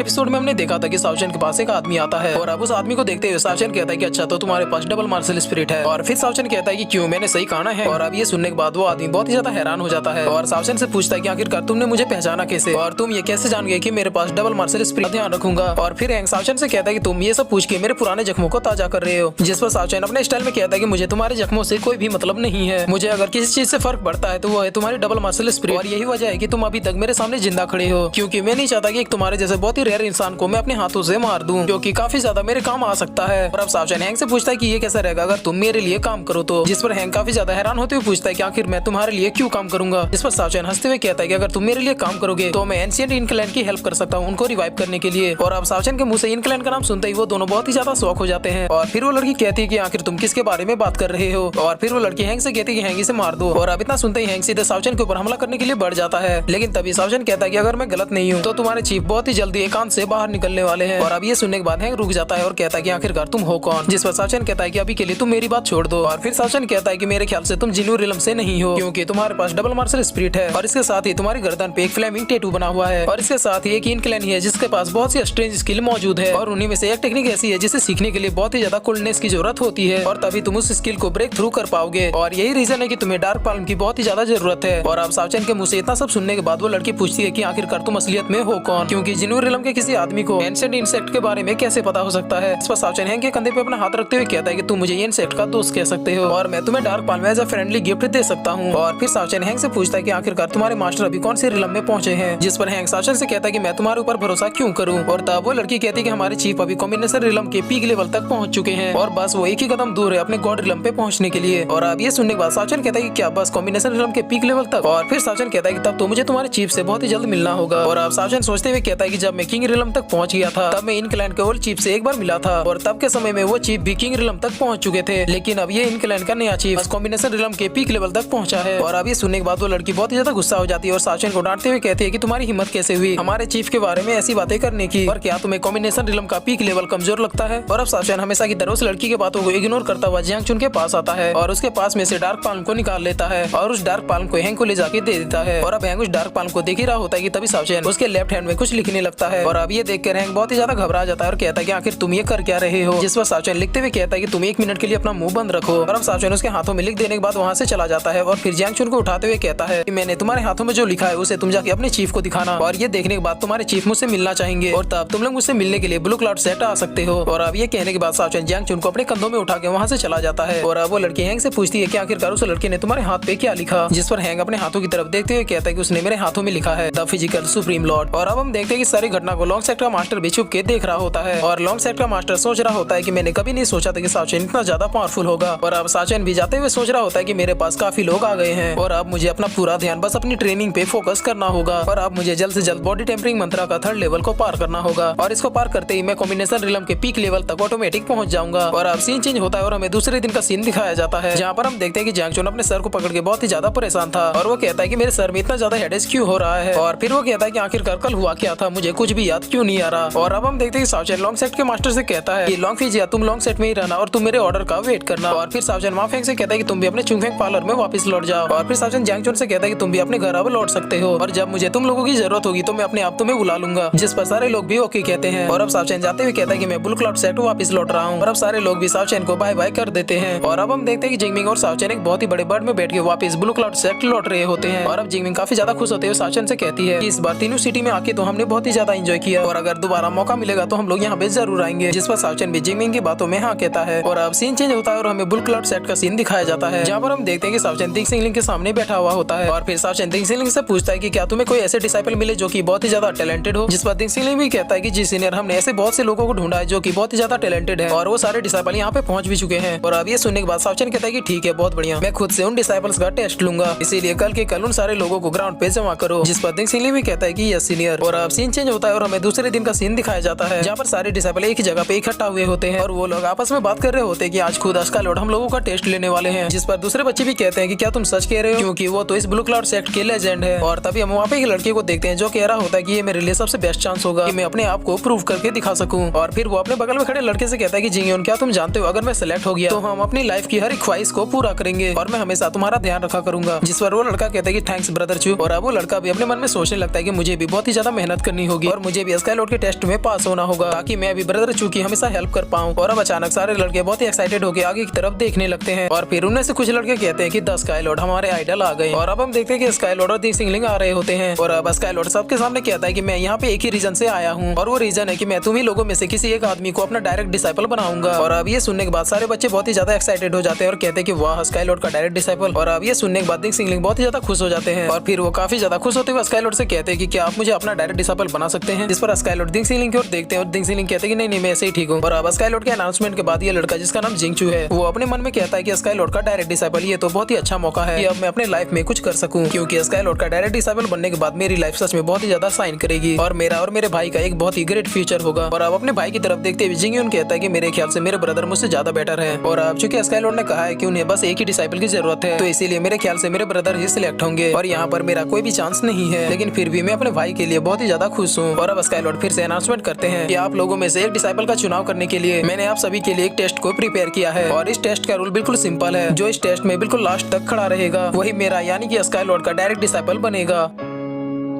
Episode में हमने देखा था कि सावचन के पास एक आदमी आता है और अब उस आदमी को देखते हुए सावचन कहता है कि अच्छा तो तुम्हारे पास डबल मार्शल स्पिरिट है। और फिर सावचन कहता है कि क्यों, मैंने सही कहा है। और अब ये सुनने के बाद वो आदमी बहुत ही ज्यादा हैरान हो जाता है और सावचन से पूछता है कि आखिरकार तुमने मुझे पहचाना कैसे और तुम ये कैसे जान गए कि मेरे पास डबल मार्शल स्पिरिट, ध्यान रखूंगा। और फिर हैंक सावचन से कहता है कि तुम ये सब पूछ के मेरे पुराने जख्मों को ताजा कर रहे हो। जिस पर सावचन अपने स्टाइल में कहता है कि मुझे तुम्हारे जख्मों से कोई भी मतलब नहीं है, मुझे अगर किसी चीज से फर्क पड़ता है तो वो है तुम्हारी डबल मार्शल स्पिरिट। और यही वजह है कि तुम अभी तक मेरे सामने जिंदा खड़े हो, क्योंकि मैं नहीं चाहता कि एक तुम्हारे जैसे बहुत ही रेयर इंसान को मैं अपने हाथों से मार दूं, जो कि काफी ज्यादा मेरे काम आ सकता है। और अब सावचन हैंक से पूछता है कि ये कैसा रहेगा अगर तुम मेरे लिए काम करो तो। जिस पर हैंक काफी ज्यादा हैरान होते हुए पूछता है कि आखिर मैं तुम्हारे लिए क्यों काम करूंगा। जिस पर सावचन हंसते हुए कहता है कि अगर तुम मेरे लिए काम करोगे तो मैं एंशिएंट इनक्लैंड की हेल्प कर सकता हूँ उनको रिवाइव करने के लिए। और अब सावचन के मुंह से इनक्लैंड का नाम सुनते ही वो दोनों बहुत ही ज्यादा शौक हो जाते हैं। और फिर वो लड़की कहती है कि आखिर तुम किसके बारे में बात कर रहे हो। और फिर वो लड़की हैंक से कहती है कि हैंक इसे मार दो। और अब इतना सुनते ही हैंक सीधे सावचन के ऊपर हमला करने के लिए बढ़ जाता है। लेकिन तभी सावचन कहता है कि अगर मैं गलत नहीं हूँ तो तुम्हारे चीफ बहुत ही जल्दी एकांत से बाहर निकलने वाले हैं। और अब ये सुनने के बाद हैंक रुक जाता है और कहता है कि आखिरकार तुम हो कौन। जिस पर सावचन कहता है कि अभी के लिए तुम मेरी बात छोड़ दो। और फिर सावचन कहता है कि मेरे ख्याल से तुम जिन्नू रिलम से नहीं हो, क्योंकि तुम्हारे पास डबल मार्शल स्पिरिट है और इसके साथ ही तुम्हारी गर्दन पे एक फ्लेमिंग टैटू बना हुआ है। और इसके साथ ही एक इनक्लैन है जिसके पास बहुत सी स्ट्रेंज स्किल मौजूद है और उन्हीं में से एक टेक्निक ऐसी है जिसे सीखने के लिए बहुत ही ज्यादा कूलनेस की जरूरत होती है और तभी तुम उस स्किल को ब्रेक थ्रू कर पाओगे। और यही रीजन है कि तुम्हें डार्क पाल्म की बहुत ही ज्यादा जरूरत है। और अब सावचन के मुंह से इतना सब सुनने के बाद वो लड़की पूछती है कि आखिरकार तुम असलियत में हो कौन, क्योंकि जिन्नू रिलम के किसी आदमी को एंशिएंट इंसेक्ट के बारे में कैसे पता हो सकता है। इस पर सावचन हैंक के कंधे पे अपना हाथ रखते हुए कहता है कि तुम मुझे ये इंसेक्ट का दोस्त कह सकते हो और मैं तुम्हें dark palm as a friendly gift दे सकता हूँ। और फिर सावचन हैंक से पूछता है कि आखिरकार तुम्हारे मास्टर अभी कौन से रिलम में पहुंचे हैं। जिस पर हैंक सावचन से कहता है कि मैं तुम्हारे ऊपर भरोसा क्यों करूं। और तब वो लड़की कहती है कि हमारे चीफ अभी कॉम्बिनेशन रिलम के पीक लेवल तक पहुंच चुके हैं और बस वो एक ही कदम दूर है अपने गॉड रिलम पे पहुंचने के लिए। और अब ये सुनने के बाद सावचन कहता है कि क्या बस कॉम्बिनेशन रिलम के पीक लेवल तक। और फिर सावचन कहता है कि तब तो मुझे तुम्हारे चीफ से बहुत ही जल्द मिलना होगा। और अब सावचन सोचते हुए कहता है कि जब मैं किंग रिलम तक पहुंच गया था तब मैं इनक्लैंड के ओल्ड चीफ से एक बार मिला था और तब के समय में वो चीफ भी किंग रिलम तक पहुंच चुके थे, लेकिन अब ये इनक्लैंड का नया चीफ कॉम्बिनेशन रिलम के पीक लेवल तक पहुंचा है। और अब ये सुनने के बाद वो लड़की बहुत ही ज्यादा गुस्सा हो जाती है और सावचन को डांटते हुए कहती है कि तुम्हारी हिम्मत कैसे हुई हमारे चीफ के बारे में ऐसी बातें करने की, और क्या तुम्हें कॉम्बिनेशन रिलम का पीक लेवल कमजोर लगता है। और अब सावचन हमेशा की तरह उस लड़की के बातों को इग्नोर करता हुआ जियांग चुन के पास आता है और उसके पास में से डार्क पाल्म को निकाल लेता है और उस डार्क पाल्म को हैंक को ले जाके दे देता है। और अब हैंक उस डार्क पाल्म को देख ही रहा होता है कि तभी सावचन उसके लेफ्ट हैंड में कुछ लिखने लगता है। और अब ये देखकर हैंक बहुत ही ज्यादा घबरा जाता है और कहता है कि आखिर तुम ये कर क्या रहे हो। जिस पर सावचन लिखते हुए कहता है कि तुम 1 मिनट के लिए अपना मुंह बंद रखो। और अब सावचन उसके हाथों में लिख देने के बाद वहाँ से चला जाता है और फिर जियांग चुन को उठाते हुए कहता है कि मैंने तुम्हारे हाथों में जो लिखा है उसे तुम जाके अपने चीफ को दिखाना और ये देखने के बाद तुम्हारे चीफ मुझसे मिलना चाहेंगे और तब तुम लोग मुझसे मिलने के लिए ब्लू क्लाउड सेट आ सकते हो। और अब ये कहने के बाद सावचन जियांग चुन को अपने कंधों में उठा के वहाँ से चला जाता है। और अब वो लड़की हैंक से पूछती है कि आखिरकार उस लड़के ने तुम्हारे हाथ पे क्या लिखा। जिस पर हैंक अपने हाथों की तरफ देखते हुए कहता है कि उसने मेरे हाथों में लिखा है द फिजिकल सुप्रीम लॉर्ड। और अब हम देखते हैं कि सारी घटना को लॉन्ग सेट का मास्टर भी छुप के देख रहा होता है और लॉन्ग सेट का मास्टर सोच रहा होता है कि मैंने कभी नहीं सोचा था कि सावचन इतना ज्यादा पावरफुल होगा। और अब सावचन भी जाते हुए सोच रहा होता है कि मेरे पास काफी लोग आ गए हैं और अब मुझे अपना पूरा ध्यान बस अपनी ट्रेनिंग पे फोकस करना होगा और अब मुझे जल्द से जल्द बॉडी टेम्परिंग मंत्रा का 3rd लेवल को पार करना होगा और इसको पार करते ही मैं कॉम्बिनेशन रिलम के पीक लेवल तक ऑटोमेटिक पहुंच जाऊंगा। और अब सीन चेंज होता है और हमें दूसरे दिन का सीन दिखाया जाता है जहाँ पर हम देखते हैं कि जियांग चुन अपने सर को पकड़ के बहुत ही ज्यादा परेशान था और वो कहता है कि मेरे सर में इतना ज्यादा हेडेक क्यों हो रहा है। और फिर वो कहता है कि आखिरकार कल हुआ क्या था, मुझे कुछ भी याद क्यों नहीं आ रहा। और अब हम देखते हैं कि सावचन लॉन्ग सेट के मास्टर से कहता है कि लॉन्ग फीज या तुम लॉन्ग सेट में ही रहना और तुम मेरे ऑर्डर का वेट करना। और फिर सावचन माफेंग से कहता है कि तुम भी अपने चुंगफेंग पार्लर में वापस लौट जाओ। और फिर सावचन जियांग चुन से कहता है कि तुम भी अपने घर अब लौट सकते हो और जब मुझे तुम लोगों की जरूरत होगी तो मैं अपने आप तुम्हें बुला लूंगा। जिस पर सारे लोग भी ओके कहते हैं। और अब सावचन जाते हुए कहता है कि मैं ब्लू क्लाउड सेट वापस लौट रहा हूँ और अब सारे लोग भी सावचन को बाय बाय कर देते हैं। और अब हम देखते हैं कि जिंगमिंग और सावचन एक बहुत ही बड़े बर्ड में बैठ के वापस ब्लू क्लाउड सेट लौट रहे होते हैं। और अब जिंगमिंग काफी ज्यादा खुश होते हुए सावचन से कहती है कि इस बार तीनों सिटी में आके तो हमने बहुत ही ज्यादा एंजॉय किया और अगर दोबारा मौका मिलेगा तो हम लोग यहाँ पे जरूर आएंगे। जिस पर सावचन भी जिंगमिंग की बातों में हाँ कहता है। और अब सीन चेंज होता है और हमें ब्लू क्लाउड सेट का सीन दिखाया जाता है जहाँ पर हम देखते हैं कि सावचन दिंग सिंगलिंग के सामने बैठा हुआ होता है और फिर सावचन दिंग सिंगलिंग से पूछता है कि क्या तुम्हें कोई ऐसे डिसाइपल मिले जो कि बहुत ही ज्यादा टैलेंटेड हो। जिस पर दिंग सिंगलिंग भी कहता है कि जी सीनियर, हमने ऐसे बहुत से लोगों को ढूंढा है जो कि बहुत ही ज्यादा टैलेंटेड है और वो सारे डिसाइपल यहाँ पे पहुंच भी चुके हैं। और अब ये सुनने के बाद सावचन कहता है कि ठीक है, बहुत बढ़िया, मैं खुद से उन डिसाइपल्स का टेस्ट लूंगा, इसीलिए कल के कल उन सारे लोगों को ग्राउंड पे जमा करो। जिस पर दिंग सिंगलिंग भी कहता है कि यस सीनियर। और अब सीन चेंज होता है और हमें दूसरे दिन का सीन दिखाया जाता है जहाँ पर सारे डिसाइपल एक ही जगह पे इकट्ठा हुए होते हैं और वो लोग आपस में बात कर रहे होते हैं कि आज खुद अस्का लॉर्ड हम लोगों का टेस्ट लेने वाले हैं। जिस पर दूसरे बच्चे भी कहते हैं कि क्या तुम सच कह रहे हो, क्योंकि वो तो इस ब्लू क्लाउड सेक्ट के लेजेंड है। और तभी हम वहाँ पे एक लड़के को देखते हैं जो कह रहा होता है कि ये मेरे लिए सबसे बेस्ट चांस होगा कि मैं अपने आप को प्रूव करके दिखा सकूं। और फिर वो अपने बगल में खड़े लड़के से कहता है कि जिंगयोन, क्या तुम जानते हो अगर मैं सिलेक्ट हो गया तो हम अपनी लाइफ की हर एक ख्वाहिश को पूरा करेंगे और मैं हमेशा तुम्हारा ध्यान रखा करूंगा। जिस पर वो लड़का कहता है कि थैंक्स ब्रदर चू। और अब वो लड़का भी अपने मन में सोचने लगता है कि मुझे भी बहुत ही ज्यादा मेहनत करनी होगी और मुझे मुझे भी स्काई लॉर्ड के टेस्ट में पास होना होगा ताकि मैं भी ब्रदर चू की हमेशा हेल्प कर पाऊँ। और अब अचानक सारे लड़के बहुत ही एक्साइटेड होकर आगे की तरफ देखने लगते हैं और फिर उनमें से कुछ लड़के कहते हैं कि 10 स्काई लॉर्ड हमारे आइडल आ गए। और अब हम देखते हैं कि स्काई लॉर्ड और दी सिंगलिंग आ रहे होते हैं और अब स्काई लॉर्ड सबके सामने कहता है कि मैं यहाँ पे एक ही रीजन से आया हूँ और वो रीजन है कि मैं तुम्ही लोगों में से किसी एक आदमी को अपना डायरेक्ट डिसाइपल बनाऊंगा। और अब ये सुनने के बाद सारे बच्चे बहुत ही ज्यादा एक्साइटेड हो जाते हैं और कहते हैं कि वाह स्काई लॉर्ड का डायरेक्ट डिसाइपल। और अब ये सुनने के बाद दी सिंगलिंग बहुत ही ज्यादा खुश हो जाते हैं और फिर वो काफी ज्यादा खुश होते हुए स्काई लॉर्ड से कहते हैं कि क्या आप मुझे अपना डायरेक्ट डिसाइपल बना सकते हैं। जिस पर स्काई लॉर्ड दी सिंगलिंग की ओर देखते हैं और दी सिंगलिंग कहते हैं कि नहीं मैं ऐसे ही ठीक हूँ। और अब स्काई लॉर्ड के अनाउंसमेंट के बाद ये लड़का जिसका नाम जिंगचू है वो अपने मन में कहता है कि स्काई लॉर्ड का डायरेक्ट डिसाइपल ये तो बहुत ही अच्छा मौका है कि अब मैं अपने लाइफ में कुछ कर सकूं, क्योंकि स्काई लॉर्ड का डायरेक्ट डिसाइपल बनने के बाद मेरी लाइफ सच में बहुत ही ज्यादा शाइन करेगी और मेरा और मेरे भाई का एक बहुत ही ग्रेट फ्यूचर होगा। और अब अपने भाई की तरफ देखते हुए जिंगयून कहता है कि मेरे ख्याल से मेरे ब्रदर मुझसे ज्यादा बेटर है और अब चूंकि स्काई लॉर्ड ने कहा है कि उन्हें बस एक ही डिसाइपल की जरूरत है तो इसीलिए मेरे ख्याल से मेरे ब्रदर ही सिलेक्ट होंगे और यहाँ पर मेरा कोई भी चांस नहीं है। लेकिन फिर भी मैं अपने भाई के लिए बहुत ही ज्यादा खुश हूँ। और अब स्काई लॉर्ड फिर से अनाउंसमेंट करते हैं कि आप लोगों में से एक डिसाइपल का चुनाव करने के लिए मैंने आप सभी के लिए एक टेस्ट को प्रिपेयर किया है और इस टेस्ट का रूल बिल्कुल सिंपल है। जो इस टेस्ट में बिल्कुल लास्ट तक खड़ा रहेगा वही मेरा यानी कि स्काई लॉर्ड का डायरेक्ट डिसाइपल बनेगा।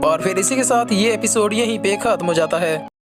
और फिर इसी के साथ ये एपिसोड यहीं पे खत्म हो जाता है।